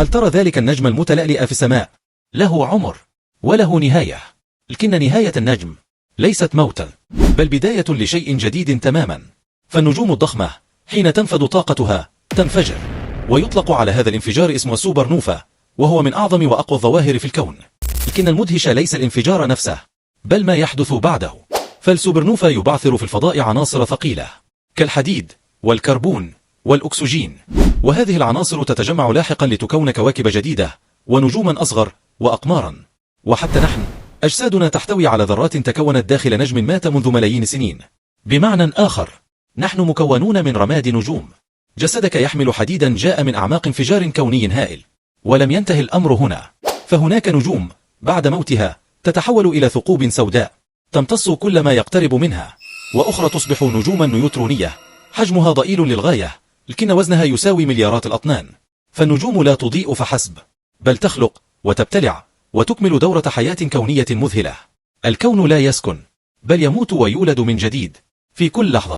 هل ترى ذلك النجم المتلألئ في السماء؟ له عمر وله نهاية، لكن نهاية النجم ليست موتا، بل بداية لشيء جديد تماما. فالنجوم الضخمة حين تنفذ طاقتها تنفجر، ويطلق على هذا الانفجار اسم السوبر نوفا، وهو من أعظم وأقوى الظواهر في الكون. لكن المدهش ليس الانفجار نفسه، بل ما يحدث بعده. فالسوبر نوفا يبعثر في الفضاء عناصر ثقيلة كالحديد والكربون والأكسجين، وهذه العناصر تتجمع لاحقا لتكون كواكب جديدة ونجوما أصغر وأقمارا. وحتى نحن أجسادنا تحتوي على ذرات تكونت داخل نجم مات منذ ملايين السنين. بمعنى آخر، نحن مكونون من رماد نجوم. جسدك يحمل حديدا جاء من أعماق انفجار كوني هائل. ولم ينتهي الأمر هنا، فهناك نجوم بعد موتها تتحول إلى ثقوب سوداء تمتص كل ما يقترب منها، وأخرى تصبح نجوما نيوترونية حجمها ضئيل للغاية، لكن وزنها يساوي مليارات الأطنان. فالنجوم لا تضيء فحسب، بل تخلق وتبتلع وتكمل دورة حياة كونية مذهلة. الكون لا يسكن، بل يموت ويولد من جديد في كل لحظة.